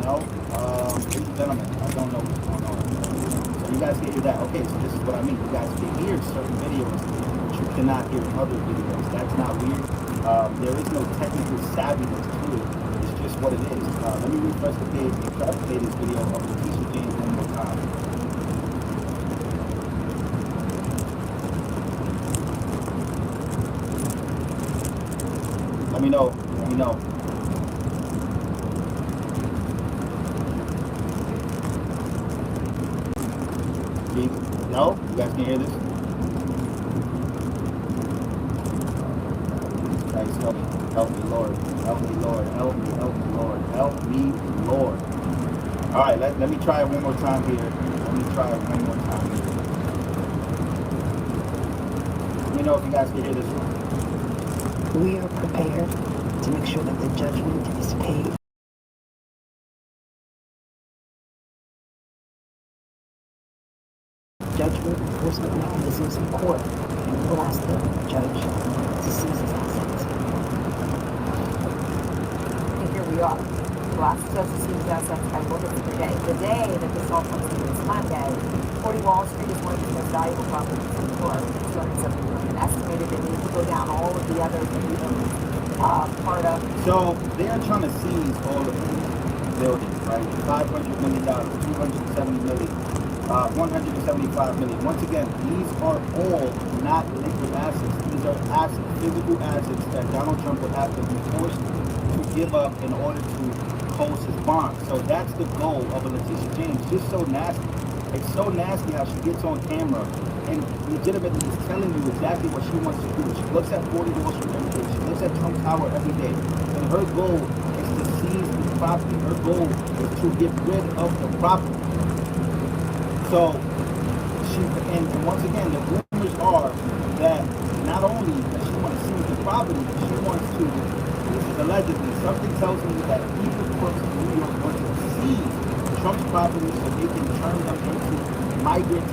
No. Ladies and gentlemen, I don't know what's going on. So you guys can hear that. Okay, so this is what I mean. You guys can hear certain videos, but you cannot hear other videos. That's not weird. There is no technical savviness to it. It's just what it is. Let me refresh the page and try to play this video of Letitia James one more time. Let me know. Let me know. No? You guys can hear this? Guys, help me. Help me, Lord. Help me, Lord. Help me, help me, Lord. Help me, Lord. Alright, let me try it one more time here. Let me try it one more time here. Let me know if you guys can hear this one. We are prepared to make sure that the judgment is paid. Judgment enforcement mechanisms in court, and we'll ask the judge to seize his assets. And here we are. We'll ask the judge to seize his assets by what is the day. The day that this all comes to is Monday. 40 Wall Street is one of the most valuable properties in the world. $270 million. Estimated that we could go down all of the other part of. So they are trying to seize all of these buildings, right? $500 million, $270 million. 175 million. Once again, these are all not liquid assets. These are assets, physical assets that Donald Trump would have to be forced to give up in order to post his bond. So that's the goal of a Letitia James. Just so nasty. It's so nasty how she gets on camera and legitimately is telling you exactly what she wants to do. She looks at 40 Wall Street every day. She looks at Trump Tower every day. And her goal is to seize the property. Her goal is to get rid of the property. So, and once again, the rumors are that not only does she want to seize the property, she wants to, this is allegedly, something tells me that people from New York want to seize Trump's property so they can turn them into migrant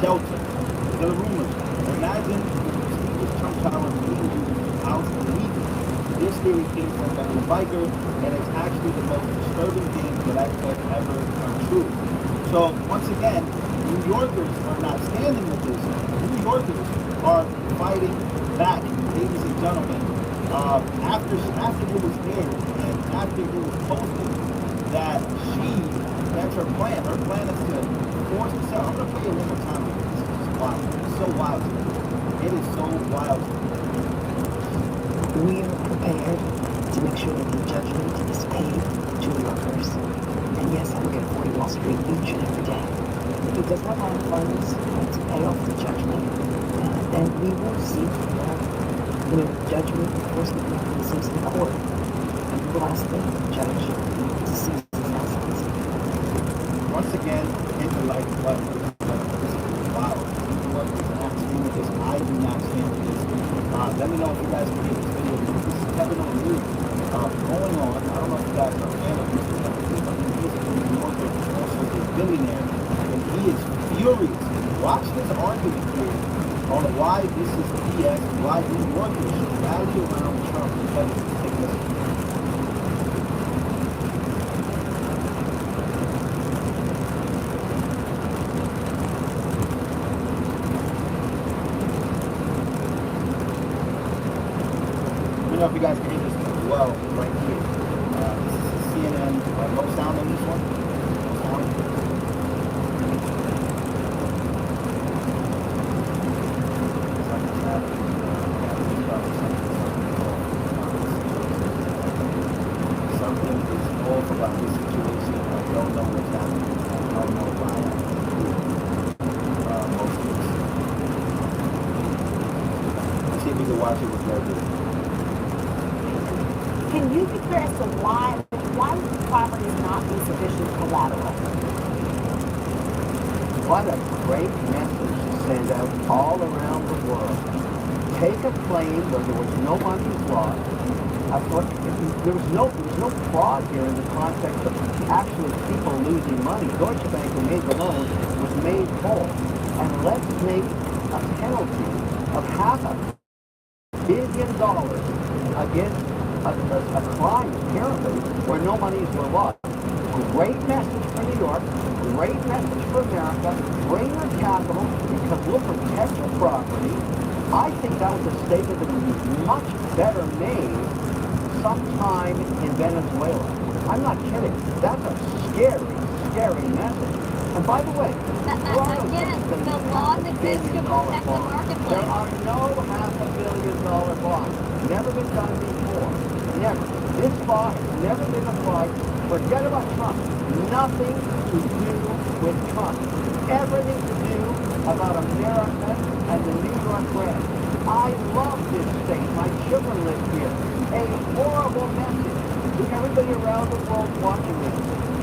shelter. These are the rumors. Imagine the prestigious Trump Tower being used as house illegally. This theory came from a biker, and it's actually the most disturbing thing that I could ever come true. So, once again, New Yorkers are not standing with this. New Yorkers are fighting back, ladies and gentlemen. After it was aired and after it was posted that that's her plan. Her plan is to force the sale. I'm going to play it one more time. This is wild. It's so wild. It is so wild. We are prepared to make sure that the judgment is paid to New Yorkers. And yes, I look at 40 Wall Street each and every day. If he does not have funds to pay off the judgment, then we will seek judgment enforcement mechanisms in court. And we will ask the judge to seize his assets. Once again, hit the like button. This is wild. What is not stand with this? I do not stand with this. Let me know if you guys can hear this video. This is Kevin O'Leary going on. I don't know if you guys are a fan of Mr. Kevin O'Leary, but he is a New Yorker, also a billionaire, and he is furious. Watch this argument here on why this is BS, why New Yorkers should rally around Trump because of his sickness. I don't know if you guys can hear this as well right here. This is CNN. No sound on this one. No sound. Something is off about this situation. I don't know what's happening. I don't know why. Let's see if we can watch it with Red. Can you be clear as to why would properties not be sufficient collateral? What a great message to send out all around the world. Take a claim where there was no money lost. There was no fraud here in the context of actually people losing money. Deutsche Bank, who made the loan, was made whole. And let's make a penalty of $500 million against a crime, apparently, where no monies were lost. Great message for New York, great message for America. Bring your capital because we'll protect your property. I think that was a statement that would be much better made sometime in Venezuela. I'm not kidding. That's a scary, scary message. And by the way, Again, the laws exist to protect the there marketplace. are no $500 million bonds. Never been done before. Never. This law has never been applied. Forget about Trump. Nothing to do with Trump. Everything to do about America and the New York brand. I love this state. My children live here. A horrible message to everybody around the world watching this.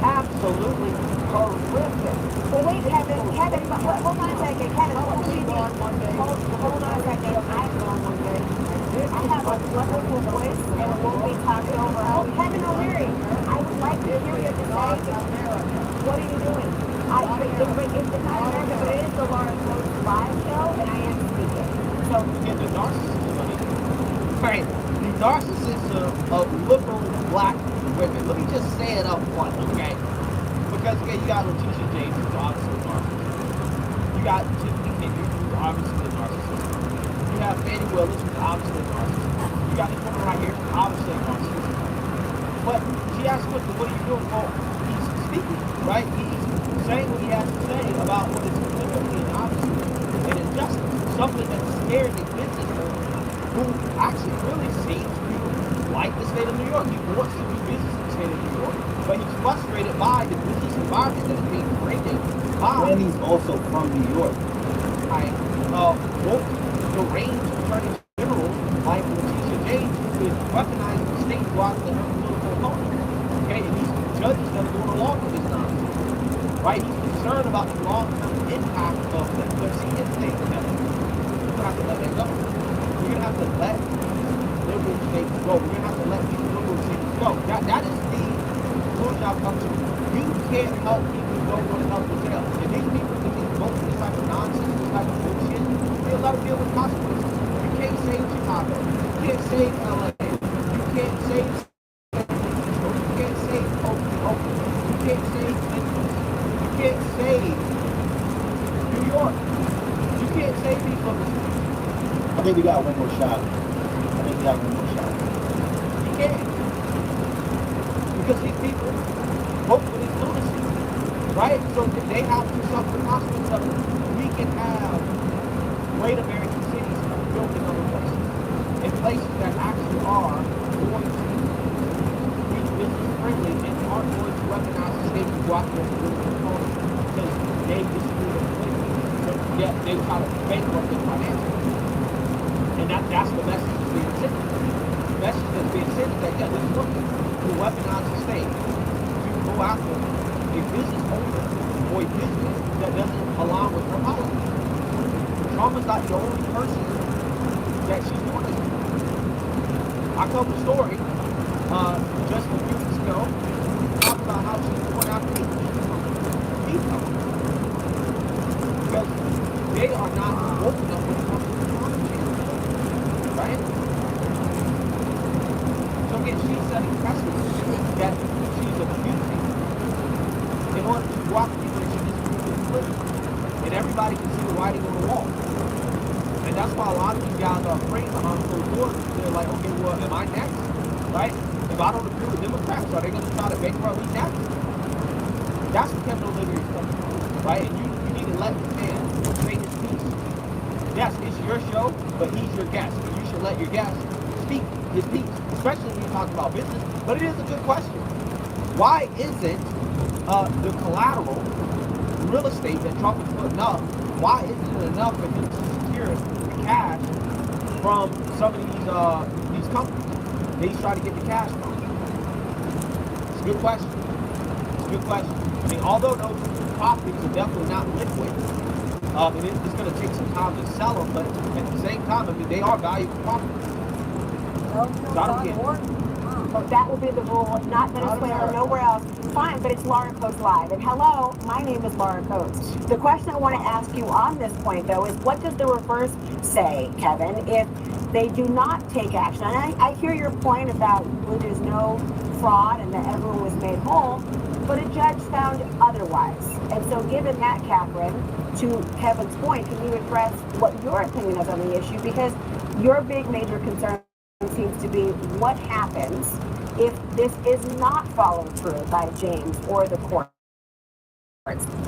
Absolutely horrific. Well, wait, Kevin, hold on a second. Kevin, hold on a second. I have a wonderful voice and it won't be talked over. Oh, Kevin O'Leary, I would like to hear you say, what are you doing? It's not America, but it is the Lauren Coates live show, and I am speaking. So, Get the narcissism money. Right. The narcissism of liberal black women. Let me just say it up front, okay? Because okay, you got Letitia James, who's obviously a narcissist. You got Tiffany Henry, who's obviously a narcissist. You have Fannie Willis, who's obviously a narcissist. You got this woman right here, obviously a narcissist. But she asked what are you doing? Well, he's speaking, right? He's saying what he has to say about what is politically and obviously an injustice. Something that scares a business owner who actually really seems to like the state of New York. He wants to do business in the state of New York, but he's frustrated by the business environment that is being created by. And he's also from New York. Both the range of attorney generals like Letitia James, who is weaponizing the state to out their political opponent. Okay, and these judges that are going along with this nonsense. Right? He's concerned about the long-term impact of the CN state. We're gonna have to let that go. We're gonna have to let liberal states go. We're gonna have to let these liberal states go. That is the conclusion I've come to. You can't help people who don't want to help themselves. And these people that can vote for this type of nonsense, this type of bullshit, they'll never deal with consequences. You can't save Chicago. You can't save LA. You can't save you can't save Oakland. You can't save Memphis. You can't save New York. You can't save these little states. I think we got one more shot. You can't. Because these people vote for this lunacy. Right? So they have to suffer the consequences of it. We can have great American cities built in other places. In places that actually are going to be business friendly and aren't going to weaponize the state to block their political opponents because they disagree with politically. Yet they try to bankrupt them financially. And that's the message that's being sent. The message that's being sent is that, yeah, this is working to weaponize the state to go after a business owner or a business that doesn't align with her policies. Trump is not the only person that she's doing this with. I told the story just a few weeks ago, talking about how she's going after people. Because they are not woke enough when it comes to climate change. Right? So again, she's setting precedent that she's abusing in order to block people that she disagrees with. And everybody can see the writing on the wall. And that's why a lot of these guys are afraid behind closed doors. They're like, okay, well, am I next? Right? If I don't agree with Democrats, are they going to try to bankrupt me next? That's what Kevin O'Leary is saying. Right? And you need to let the man say his piece. Yes, it's your show, but he's your guest. And you should let your guest speak his piece, especially when you talk about business. But it is a good question. Why isn't the collateral real estate that Trump is putting up, why isn't it enough for him to secure the cash from some of these companies that he's trying to get the cash from? It's a good question. It's a good question. I mean, although those properties are definitely not liquid, and it's going to take some time to sell them, but at the same time, I mean, they are valuable properties. So I don't get it. But that will be the rule, not Venezuela, nowhere else. Fine, but it's Lauren Coates Live. And hello, my name is Lauren Coates. The question I want to ask you on this point, though, is what does the reverse say, Kevin, if they do not take action? And I hear your point about where there's no fraud and that everyone was made whole. but a judge found otherwise. And so given that, Catherine, to Kevin's point, can you address what your opinion is on the issue? Because your big major concern seems to be what happens if this is not followed through by James or the courts.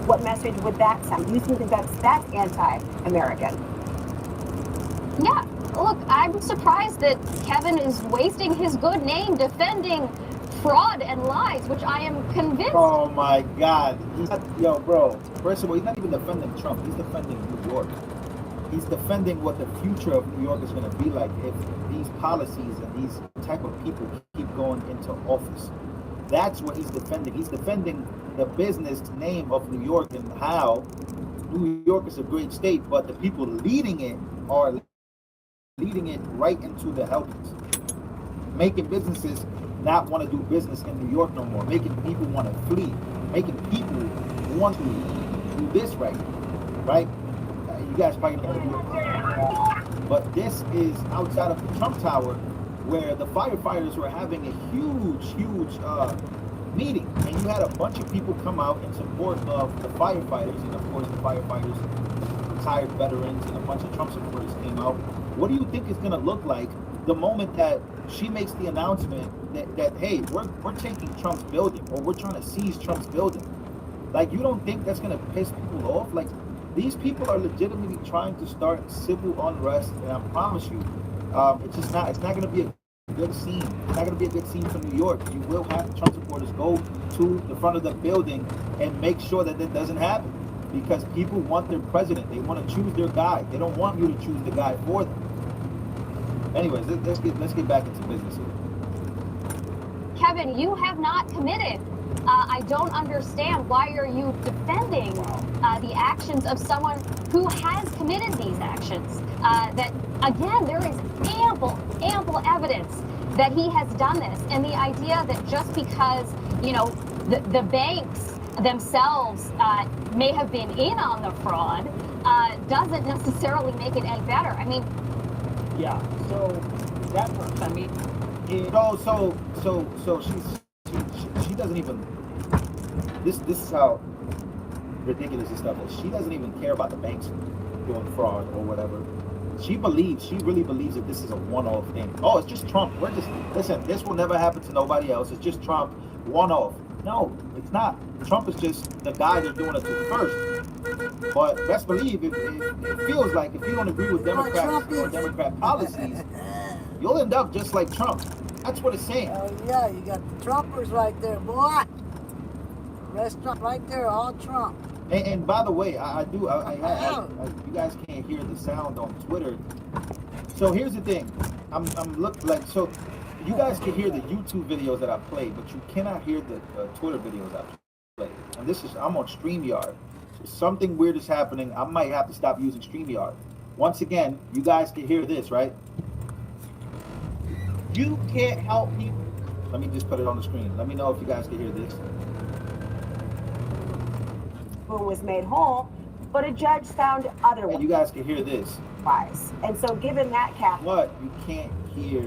What message would that send? You think that's anti-American? Yeah, look, I'm surprised that Kevin is wasting his good name defending fraud and lies, which I am convinced. Oh my God. Yo, bro. First of all, he's not even defending Trump. He's defending New York. He's defending what the future of New York is going to be like if these policies and these type of people keep going into office. That's what he's defending. He's defending the business name of New York and how New York is a great state, but the people leading it are leading it right into the helpers, making businesses not want to do business in New York no more, making people want to flee, making people want to do this right. You guys probably know how to do it. But this is outside of the Trump Tower, where the firefighters were having a huge meeting, and you had a bunch of people come out in support of the firefighters, and of course the firefighters, retired veterans, and a bunch of Trump supporters came out. What do you think it's going to look like the moment that she makes the announcement that hey, we're taking Trump's building, or we're trying to seize Trump's building? Like, you don't think that's going to piss people off? Like, these people are legitimately trying to start civil unrest, and I promise you, it's not going to be a good scene. It's not going to be a good scene for New York. You will have Trump supporters go to the front of the building and make sure that that doesn't happen, because people want their president. They want to choose their guy. They don't want you to choose the guy for them. Anyways, let's get back into business here. Kevin, you have not committed. I don't understand, why are you defending the actions of someone who has committed these actions? That, again, there is ample evidence that he has done this. And the idea that just because, the banks themselves may have been in on the fraud doesn't necessarily make it any better. I mean, Yeah, so that works. I mean, So she doesn't even. This is how ridiculous this stuff is. She doesn't even care about the banks doing fraud or whatever. She really believes that this is a one-off thing. Oh, it's just Trump. Listen, this will never happen to nobody else. It's just Trump, one-off. No, it's not. Trump is just the guy they're doing it to first. But best believe, it feels like if you don't agree with Democrats or Democrat policies, you'll end up just like Trump. That's what it's saying. Oh yeah, you got the Trumpers right there, boy. Restaurant right there, all Trump. And by the way, you guys can't hear the sound on Twitter. So here's the thing, so you guys can hear the YouTube videos that I play, but you cannot hear the Twitter videos I play. And I'm on StreamYard. So something weird is happening. I might have to stop using StreamYard. Once again, you guys can hear this, right? you can't help people. Let me just put it on the screen. Let me know if you guys can hear this. Who was made whole, but a judge found otherwise. And you guys can hear this. And so given that, Catherine. But you can't hear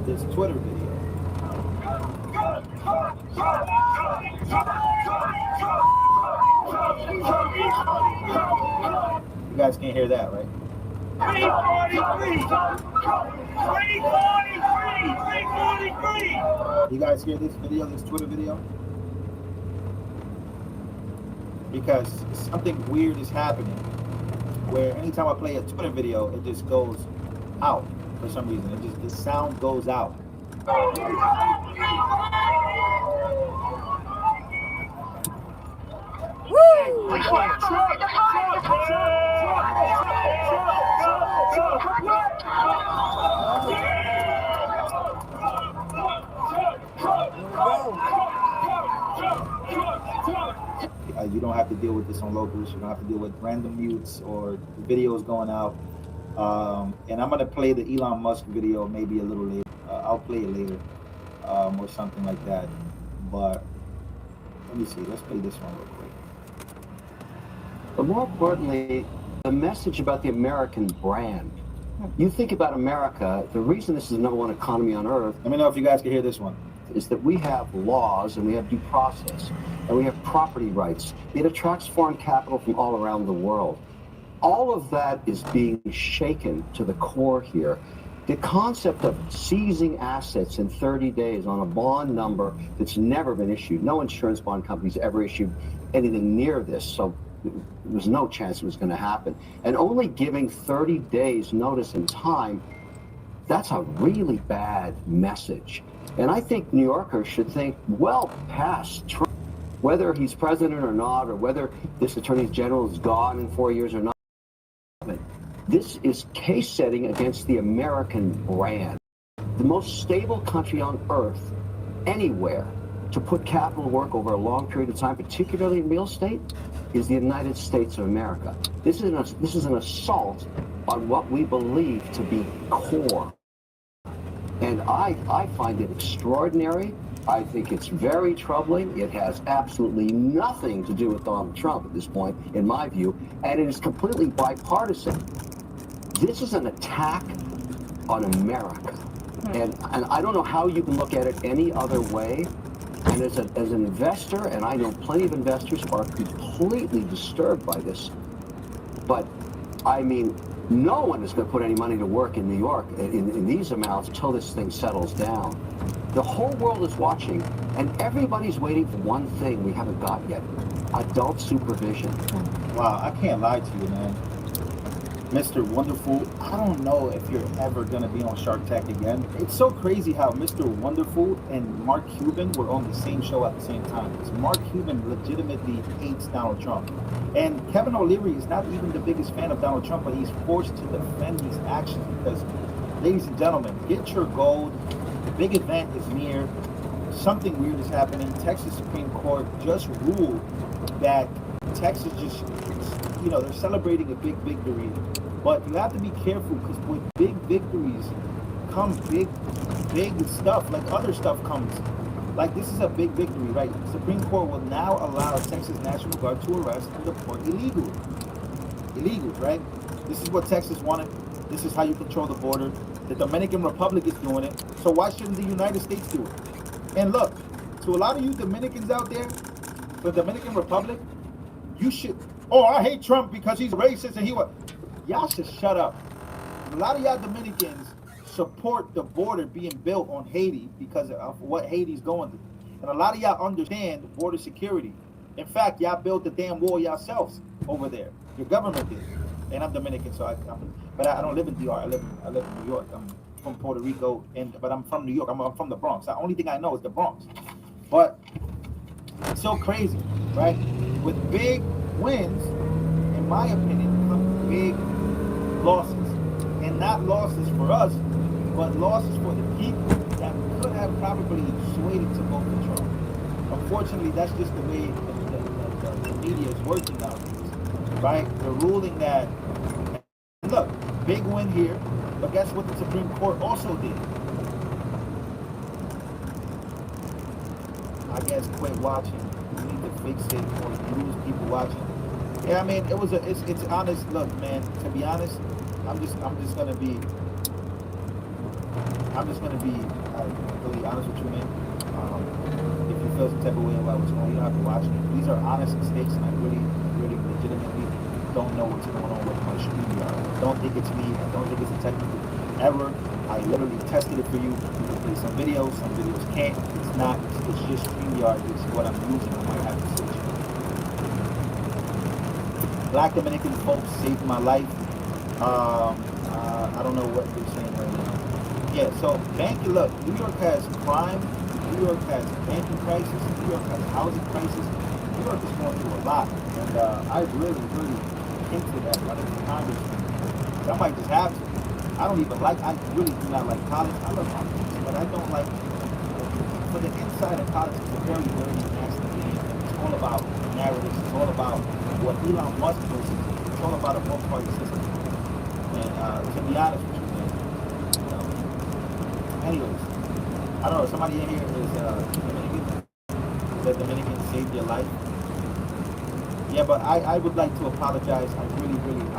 this Twitter video. You guys can't hear that, right? 343! You guys hear this video, this Twitter video? Because something weird is happening where anytime I play a Twitter video, it just goes out for some reason. The sound goes out. You don't have to deal with this on locals. You don't have to deal with random mutes or videos going out. And I'm going to play the Elon Musk video maybe a little later. I'll play it later or something like that. But let me see. Let's play this one real quick. But more importantly, the message about the American brand. You think about America, the reason this is the #1 economy on earth. Let me know if you guys can hear this one. is that we have laws and we have due process and we have property rights. It attracts foreign capital from all around the world. All of that is being shaken to the core here. The concept of seizing assets in 30 days on a bond number that's never been issued. No insurance bond company's ever issued anything near this, so there was no chance it was going to happen. And only giving 30 days notice and time, that's a really bad message. And I think New Yorkers should think well past Trump, whether he's president or not, or whether this attorney general is gone in 4 years or not. This is case setting against the American brand. The most stable country on earth, anywhere, to put capital to work over a long period of time, particularly in real estate, is the United States of America. This is an assault on what we believe to be core. And I find it extraordinary. I think it's very troubling. It has absolutely nothing to do with Donald Trump at this point, in my view, and it is completely bipartisan. This is an attack on America. And I don't know how you can look at it any other way. And as an investor, and I know plenty of investors are completely disturbed by this, but I mean, no one is going to put any money to work in New York in these amounts until this thing settles down. The whole world is watching, and everybody's waiting for one thing we haven't got yet: adult supervision. Wow, I can't lie to you, man. Mr. Wonderful, I don't know if you're ever going to be on Shark Tank again. It's so crazy how Mr. Wonderful and Mark Cuban were on the same show at the same time. Because Mark Cuban legitimately hates Donald Trump. And Kevin O'Leary is not even the biggest fan of Donald Trump, but he's forced to defend these actions because, ladies and gentlemen, get your gold. The big event is near. Something weird is happening. Texas Supreme Court just ruled that Texas just, they're celebrating a big victory. But you have to be careful because with big victories come big stuff, like other stuff comes. Like this is a big victory, right? The Supreme Court will now allow Texas National Guard to arrest and deport illegally. Illegals, right? This is what Texas wanted. This is how you control the border. The Dominican Republic is doing it. So why shouldn't the United States do it? And look, to a lot of you Dominicans out there, the Dominican Republic, you should, I hate Trump because he's racist and he was. Y'all should shut up. A lot of y'all Dominicans support the border being built on Haiti because of what Haiti's going through. And a lot of y'all understand border security. In fact, y'all built the damn wall yourselves over there. Your government did. And I'm Dominican, so but I don't live in DR. I live in New York. I'm from Puerto Rico, but I'm from New York. I'm from the Bronx. The only thing I know is the Bronx. But it's so crazy, right? With big wins, in my opinion, come big losses, and not losses for us, but losses for the people that could have probably swayed it to vote for Trump. Unfortunately, that's just the way the media is working nowadays, right? They're ruling that, look, big win here, but guess what the Supreme Court also did? I guess quit watching. You need to fix it or lose people watching. Yeah, I mean, it's honest. Look, man, to be honest, I'm just gonna be really honest with you, man. If you feel some type of way about what's going on, you don't have to watch it. These are honest mistakes, and I really legitimately don't know what's going on with my StreamYard. I don't think it's me. I don't think it's a technical error. I literally tested it for you. You can play some videos can't. It's not. It's just StreamYard. It's what I'm using. I might have to switch. Black Dominican folks saved my life. I don't know what they're saying right now. Yeah, so look, New York has crime, New York has banking crisis, New York has housing crisis. New York is going through a lot. And I really hinted at running for Congress. I might just have to. I really do not like politics. I love politics, but I don't like, for the inside of politics, it's a very nasty game. It's all about narratives. It's all about what Elon Musk does. It's all about a one-party system. And to be honest with you, man, anyways, I don't know, somebody in here is Dominican. The Dominican saved your life. Yeah, but I would like to apologize. I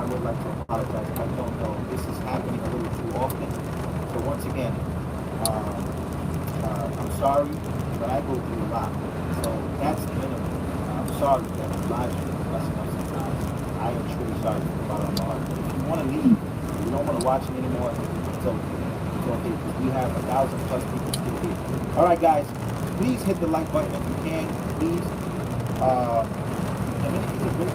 would like to apologize. I don't know. This is happening a little too often. So once again, I'm sorry, but I go through a lot. So that's the minimum. I'm sorry that I'm live streaming messing up sometimes. I am truly sorry from the bottom of my heart. But if you want to leave, you don't want to watch me anymore, it's okay. It's okay, because we have 1,000 plus people still here. All right, guys, please hit the like button if you can, please. And many people are great.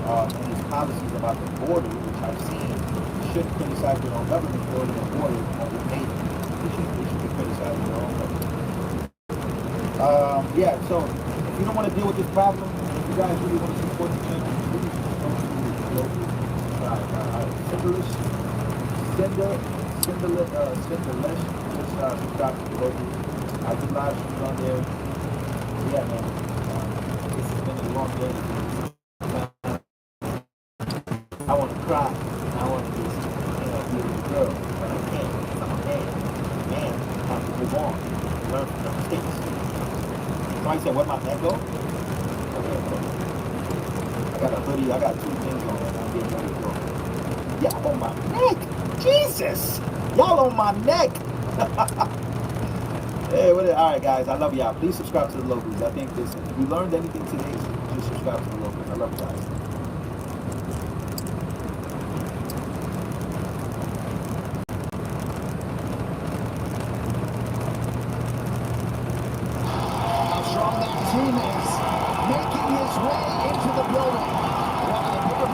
And his policies about the border, which I've seen, should criticize their own government for the border on the page. They should be criticizing their own government. Yeah, so if you don't want to deal with this problem, if you guys really want to support the channel, please go to the local Cinderlesh, just subscribe to the local. I do live streams on there. Yeah, man. This has been a long day. I want to cry. I want to just, be with the girl. But I can't because I'm a man. Man, I have to move on. Learn from the mistakes. Somebody said, where'd my neck go? Okay. I got a hoodie. I got 2 things on and I'm getting ready to go. Y'all on my neck. Jesus. Y'all on my neck. Hey, all right, guys. I love y'all. Please subscribe to the locals. I think this, if you learned anything today, just subscribe to the locals. I love you guys. Strong that team is making his way into the building. One of the bigger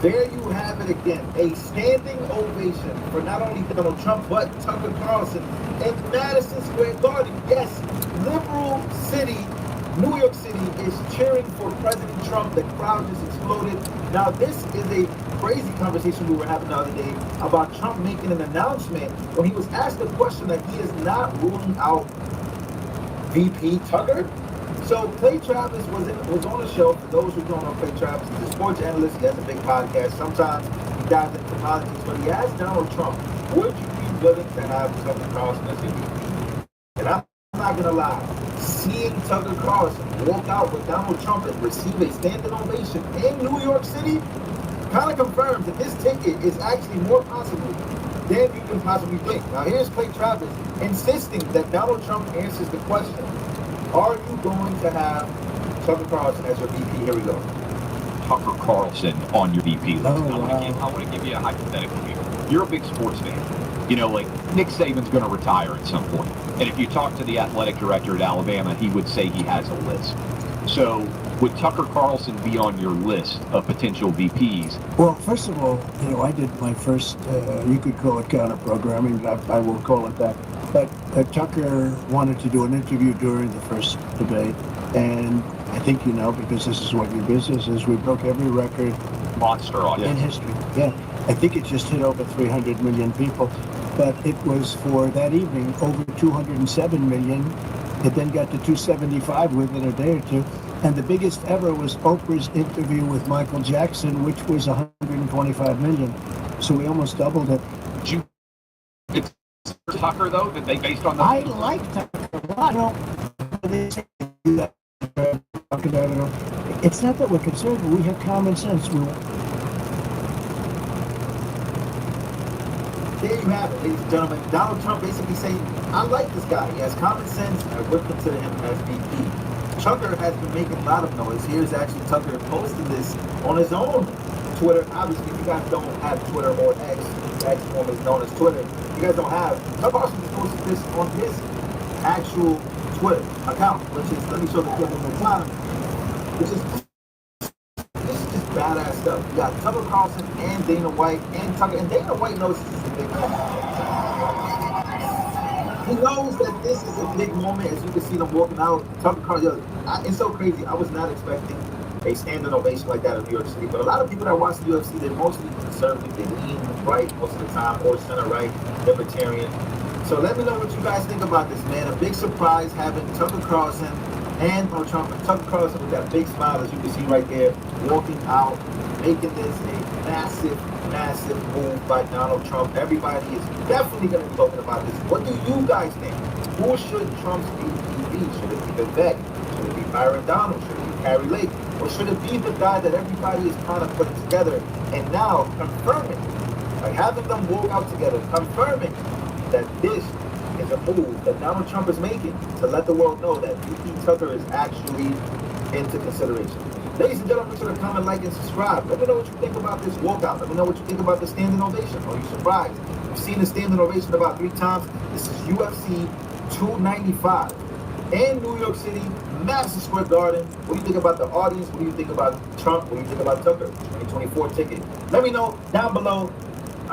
There you have it again, a standing ovation for not only Donald Trump, but Tucker Carlson in Madison Square Garden. Yes, liberal city, New York City is cheering for President Trump. The crowd just exploded. Now, this is a crazy conversation we were having the other day about Trump making an announcement when he was asked the question that he is not ruling out VP Tucker. So Clay Travis was on the show. For those who don't know Clay Travis, he's a sports analyst. He has a big podcast. Sometimes he dives into politics, but he asked Donald Trump, would you be willing to have Tucker Carlson as your VP? And I'm not going to lie, seeing Tucker Carlson walk out with Donald Trump and receive a standing ovation in New York City kind of confirms that this ticket is actually more possible than you can possibly think. Now here's Clay Travis insisting that Donald Trump answers the question, are you going to have Tucker Carlson as your VP? Here we go. Tucker Carlson on your VP list. Oh, I want to give you a hypothetical here. You're a big sports fan. You know, like Nick Saban's going to retire at some point. And if you talk to the athletic director at Alabama, he would say he has a list. So would Tucker Carlson be on your list of potential VPs? Well, first of all, I did my first, you could call it counter-programming, but I will call it that. But Tucker wanted to do an interview during the first debate, and I think because this is what your business is, we broke every record Monster in audience. history. Yeah, I think it just hit over 300 million people, but it was for that evening over 207 million. It then got to 275 within a day or two. And the biggest ever was Oprah's interview with Michael Jackson, which was 125 million. So we almost doubled it. It's Tucker, though, that they based on the... I like Tucker a lot. They say that talking about it all. It's not that we're conservative. We have common sense. There you have it, ladies and gentlemen. Donald Trump basically saying, I like this guy. He has common sense. I would consider him as VP. Tucker has been making a lot of noise. Here's actually Tucker posting this on his own Twitter. Obviously, if you guys don't have Twitter or X, X formerly known as Twitter, you guys don't have. Tucker also just posted this on his actual Twitter account, which is, let me show the clip one more time, which is, this is just badass stuff. You got Tucker Carlson and Dana White and Tucker, and Dana White knows this is a big moment. He knows that this is a big moment. As you can see them walking out, Tucker Carlson, it's so crazy. I was not expecting a standing ovation like that in New York City, but a lot of people that watch the UFC, they're mostly conservative, they lean right most of the time, or center right, libertarian. So let me know what you guys think about this, man. A big surprise having Tucker Carlson and Trump. Tucker Carlson with that big smile, as you can see right there, walking out, making this a massive move by Donald Trump. Everybody is definitely going to be talking about this. What do you guys think? Who should Trump's VP be? Should it be Vivek? Should it be Byron Donald? Should it be Carrie Lake? Or should it be the guy that everybody is kind of putting together and now confirming, like having them walk out together, confirming that this is a move that Donald Trump is making to let the world know that VP Tucker is actually into consideration. Ladies and gentlemen, make sure to comment, like, and subscribe. Let me know what you think about this walkout. Let me know what you think about the standing ovation. Are you surprised? You've seen the standing ovation about 3 times. This is UFC 295 in New York City, Madison Square Garden. What do you think about the audience? What do you think about Trump? What do you think about Tucker? 2024 ticket. Let me know down below.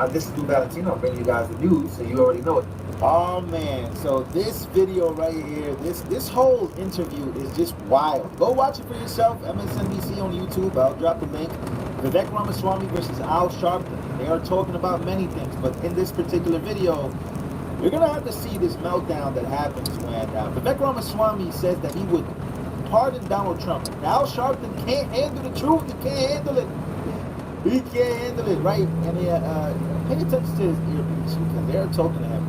This is Lou Valentino. I'm bringing you guys the news, so you already know it. Oh man, so this video right here, this whole interview is just wild. Go watch it for yourself. MSNBC on YouTube. I'll drop the link. Vivek Ramaswamy versus Al Sharpton. They are talking about many things, but in this particular video, you're gonna have to see this meltdown that happens when Vivek Ramaswamy says that he would pardon Donald Trump. Al Sharpton can't handle the truth. He can't handle it. He can't handle it, right? And pay attention to his earpiece because they're talking to him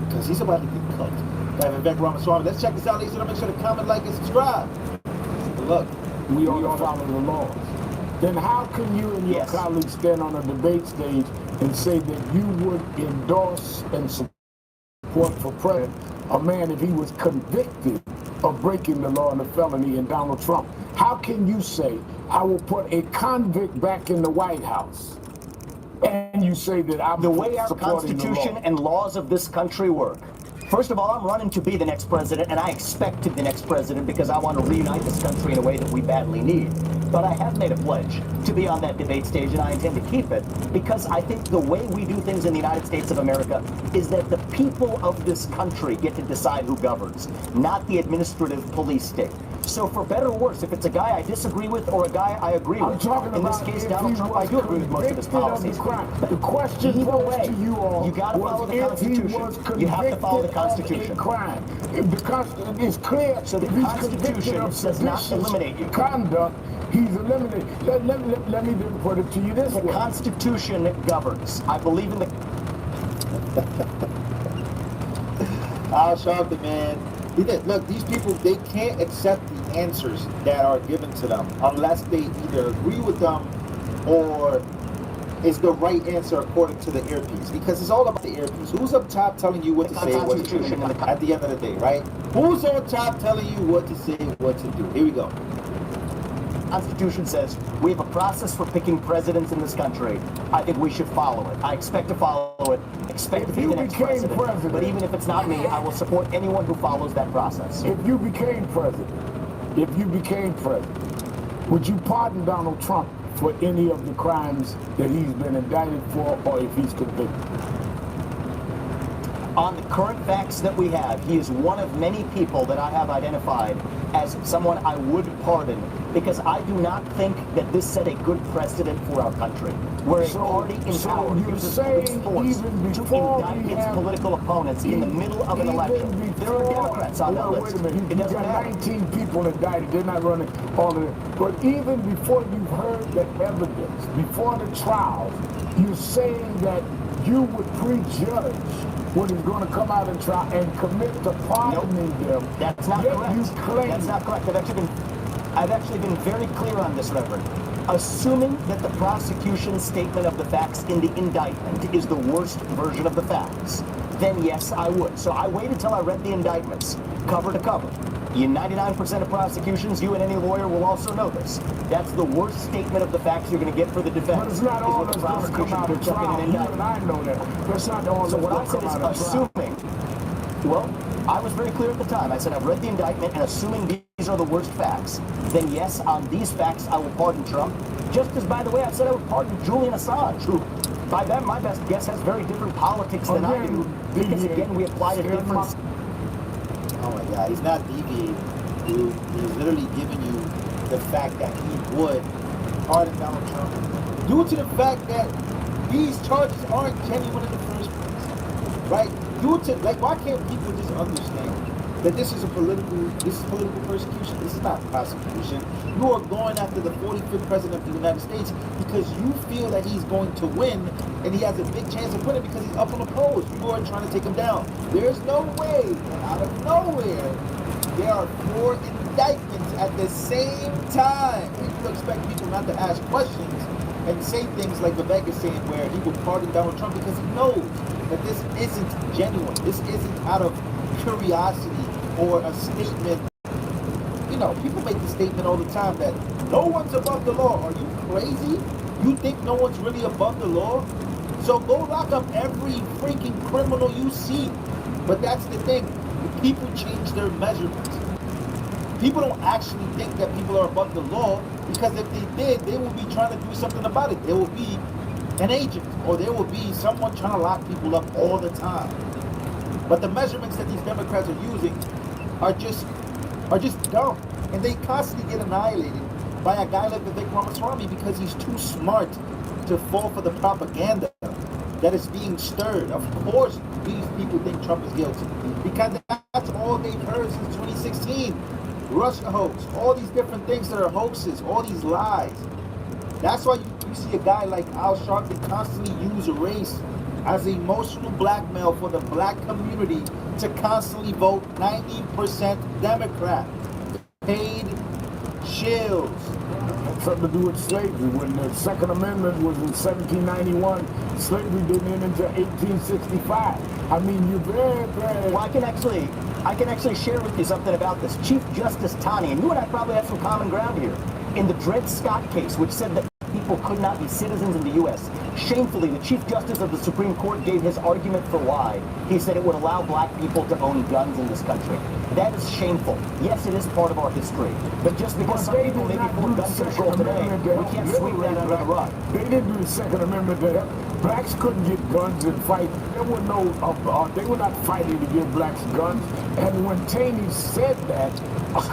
because he's about to get cooked. Vivek Ramaswamy. Let's check this out, ladies and gentlemen. Make sure to comment, like, and subscribe. Look, we ought to follow the laws. Then how can you and your colleagues stand on a debate stage and say that you would endorse and support for president a man if he was convicted of breaking the law and a felony in Donald Trump? How can you say, I will put a convict back in the White House, and you say that I'm the way our supporting Constitution and laws of this country work? First of all, I'm running to be the next president, and I expect to be the next president because I want to reunite this country in a way that we badly need. But I have made a pledge to be on that debate stage, and I intend to keep it because I think the way we do things in the United States of America is that the people of this country get to decide who governs, not the administrative police state. So for better or worse, if it's a guy I disagree with or a guy I agree with, in this case, Donald Trump, I do agree with most of his policies. The question either way, to you all you got to follow the Constitution. You have to follow the Constitution. Crime. The Constitution is clear. So the Constitution does not eliminate you. Conduct. He's eliminated. Let me put it to you this way. The Constitution governs. I believe in the... Al Sharpton, man. Look, these people, they can't accept the answers that are given to them unless they either agree with them or is the right answer according to the earpiece. Because it's all about the earpiece. Who's up top telling you what to say, what to do at the end of the day, right? Who's on top telling you what to say, what to do? Here we go. Constitution says we have a process for picking presidents in this country. I think we should follow it. I expect to follow it. Expect to be the next president. But even if it's not me, I will support anyone who follows that process. If you became president, would you pardon Donald Trump for any of the crimes that he's been indicted for, or if he's convicted? On the current facts that we have, he is one of many people that I have identified as someone I would pardon, because I do not think that this set a good precedent for our country, where a party in power uses police force to indict its political opponents in the middle of an election. There are Democrats on that list. Wait a minute, you got 19 people indicted, they're not running all of it. But even before you've heard the evidence, before the trial, you're saying that you would prejudge when he's going to come out and try and commit to pardoning them. That's not Yet correct. You claim That's not correct. I've actually been very clear on this, Reverend. Assuming that the prosecution's statement of the facts in the indictment is the worst version of the facts, then yes, I would. So I waited till I read the indictments, cover to cover. In 99% of prosecutions, you and any lawyer will also know this. That's the worst statement of the facts you're going to get for the defense. But it's not all that's going to come out of trial. You and I know that. That's not all so that's what going to I come said is out of trial. assuming, well, I was very clear at the time. I said I've read the indictment, and assuming these are the worst facts, then yes, on these facts, I will pardon Trump. Just as, by the way, I said I would pardon Julian Assange, who, by then, my best guess, has very different politics than I do. Because, again, we applied a different... Oh my God, he's not deviating, dude. He's literally giving you the fact that he would pardon Donald Trump due to the fact that these charges aren't genuine in the first place, right? Due to, like, why can't people just understand that this is political persecution? This is not prosecution. You are going after the 45th president of the United States because you feel that he's going to win, and he has a big chance of winning because he's up on the polls. You are trying to take him down. There's no way, out of nowhere, there are 4 indictments at the same time. And you expect people not to ask questions and say things like Vivek is saying, where he would pardon Donald Trump because he knows that this isn't genuine. This isn't out of curiosity or a statement. You know, people make the statement all the time that no one's above the law. Are you crazy? You think no one's really above the law? So go lock up every freaking criminal you see. But that's the thing. People change their measurements. People don't actually think that people are above the law, because if they did, they will be trying to do something about it. There will be an agent, or there will be someone trying to lock people up all the time. But the measurements that these Democrats are using are just dumb. And they constantly get annihilated by a guy like Vivek Ramaswamy because he's too smart to fall for the propaganda that is being stirred. Of course, these people think Trump is guilty because that's all they've heard since 2016. Russia hoax, all these different things that are hoaxes, all these lies. That's why you see a guy like Al Sharpton constantly use race as emotional blackmail for the black community to constantly vote 90% Democrat. Paid shills. Had something to do with slavery. When the Second Amendment was in 1791, slavery didn't end until 1865. I mean, you're very, very... Well, I can actually share with you something about this. Chief Justice Taney, and you and I probably have some common ground here, in the Dred Scott case, which said that people could not be citizens in the U.S. Shamefully, the Chief Justice of the Supreme Court gave his argument for why. He said it would allow black people to own guns in this country. That is shameful. Yes, it is part of our history. But just because some people may be for gun control today, we can't sweep that under the rug. They didn't do the Second Amendment to help. Blacks couldn't get guns and fight. There were no, they were not fighting to give blacks guns. And when Taney said that,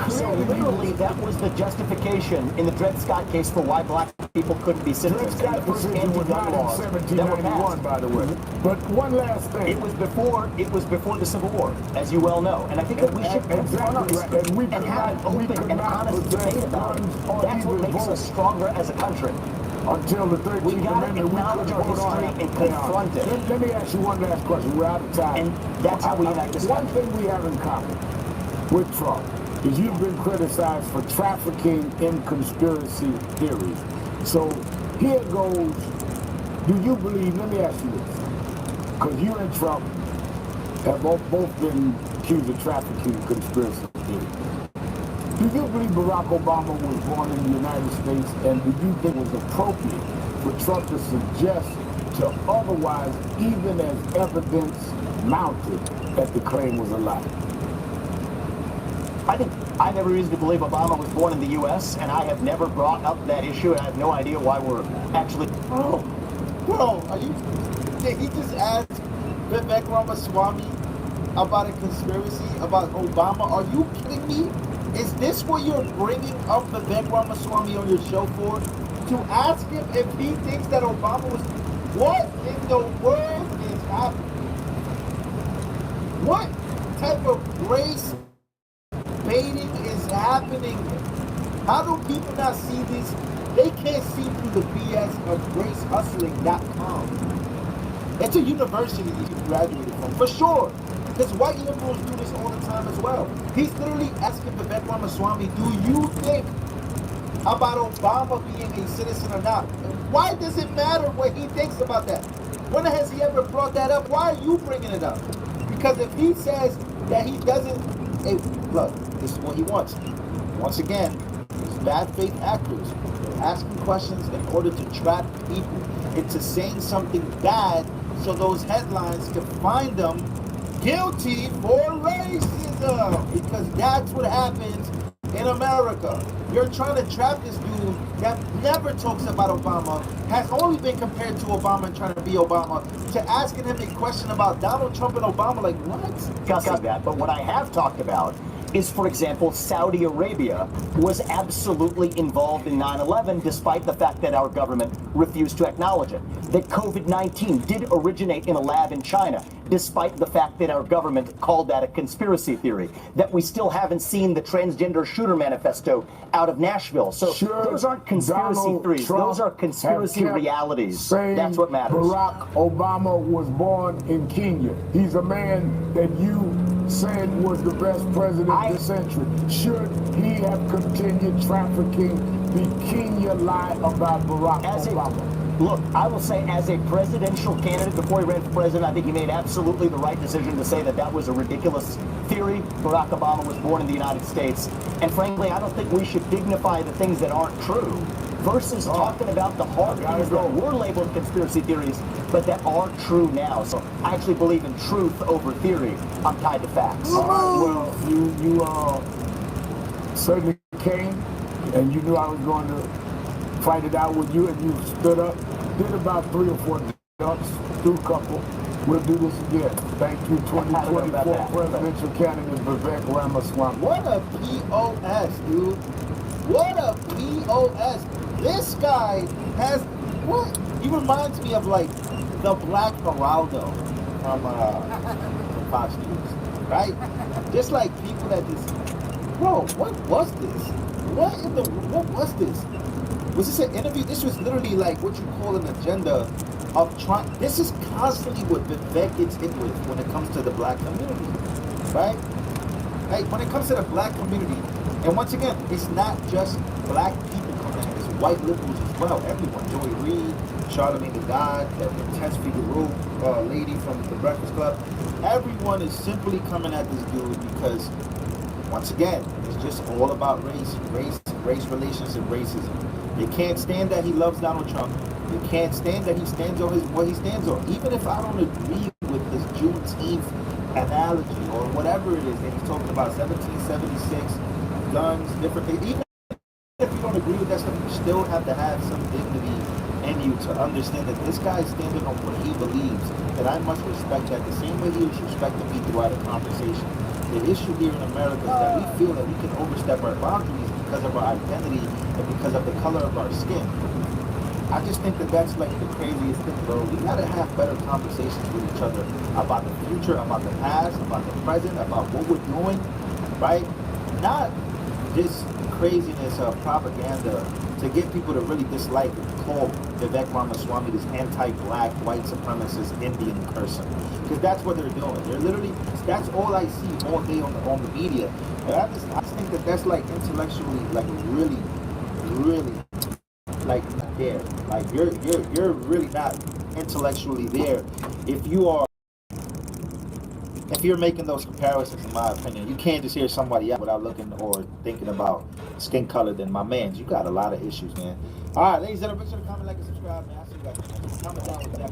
so literally that was the justification in the Dred Scott case for why black people couldn't be citizens. Dred Scott decision was not in 1791, by the way. But one last thing. It was before the Civil War, as you well know. And I think that we should confront and have an open and honest debate about it. That's what makes us stronger as a country. Until the 13th we gotta Amendment, acknowledge our history and confront it. Let me ask you one last question. We're out of time. And that's how we unite this country. One thing we have in common with Trump is you've been criticized for trafficking in conspiracy theories. So here goes. Do you believe, let me ask you this, because you and Trump have both been accused of trafficking conspiracy theories. Do you believe Barack Obama was born in the United States, and do you think it was appropriate for Trump to suggest to otherwise, even as evidence mounted, that the claim was a lie? I think I have every reason to believe Obama was born in the U.S., and I have never brought up that issue, and I have no idea why we're actually... Bro, are you... Did he just ask Vivek Ramaswamy about a conspiracy about Obama? Are you kidding me? Is this what you're bringing up Vivek Ramaswamy on your show for? To ask him if he thinks that Obama was... What in the world is happening? What type of race baiting is happening? How do people not see this? They can't see through the BS of gracehustling.com. It's a university that he graduated from, for sure. Because white liberals do this all the time as well. He's literally asking Vivek Ramaswamy, do you think about Obama being a citizen or not? Why does it matter what he thinks about that? When has he ever brought that up? Why are you bringing it up? Because if he says that he doesn't, hey, look, this is what he wants. Once again, these bad faith actors, they're asking questions in order to trap people into saying something bad so those headlines can find them guilty for racism. Because that's what happens in America. You're trying to trap this dude that never talks about Obama, has only been compared to Obama and trying to be Obama, to asking him a question about Donald Trump and Obama. Like, what? Discussing that, but what I have talked about is, for example, Saudi Arabia was absolutely involved in 9/11 despite the fact that our government refused to acknowledge it. That COVID-19 did originate in a lab in China despite the fact that our government called that a conspiracy theory. That we still haven't seen the transgender shooter manifesto out of Nashville. So those aren't conspiracy theories. Those are conspiracy realities. That's what matters. Barack Obama was born in Kenya. He's a man that you said was the best president of the century. Should he have continued trafficking the Kenya lie about Barack Obama? Look, I will say as a presidential candidate before he ran for president, I think he made absolutely the right decision to say that that was a ridiculous theory. Barack Obama was born in the United States. And frankly, I don't think we should dignify the things that aren't true versus talking about the hard things that were labeled conspiracy theories, but that are true now. So I actually believe in truth over theory. I'm tied to facts. Well, you certainly came, and you knew I was going to fight it out with you, and you stood up, did about 3 or 4 jumps, do a couple. We'll do this again. Thank you, 2024 presidential candidate Vivek Ramaswamy. What a POS, dude. What a POS. This guy has, what? He reminds me of like the Black Geraldo from Fox News, right? Just like people that just, bro, what was this? What was this? Was this an interview? This was literally like what you call an agenda of trying. This is constantly what Vivek gets hit with when it comes to the black community, right? Like when it comes to the black community, and once again, it's not just black people coming in, it's white liberals as well. Everyone, Joy Reid, Charlamagne the God, the intense Figaro lady from the Breakfast Club, everyone is simply coming at this dude because, once again, it's just all about race relations, and racism. They can't stand that he loves Donald Trump. They can't stand that he stands on what he stands on. Even if I don't agree with this Juneteenth analogy or whatever it is that he's talking about, 1776, guns, different things. Even if you don't agree with that stuff, you still have to have some dignity in you to understand that this guy is standing on what he believes, that I must respect that the same way he was respecting me throughout a conversation. The issue here in America is that we feel that we can overstep our boundaries because of our identity and because of the color of our skin. I just think that that's like the craziest thing, bro. We gotta have better conversations with each other about the future, about the past, about the present, about what we're doing, right? Not this craziness of propaganda to get people to really dislike and call Vivek Ramaswamy this anti-black, white supremacist Indian person. Because that's what they're doing. They're literally, that's all I see all day on the media. And I just think that that's like intellectually, like really, like not there. Like you're really not intellectually there if you're making those comparisons, in my opinion. You can't just hear somebody out without looking or thinking about skin color. Than my man, you got a lot of issues, man. All right, ladies and gentlemen, make sure to comment, like, and subscribe, man. I see you guys. Comment down with that.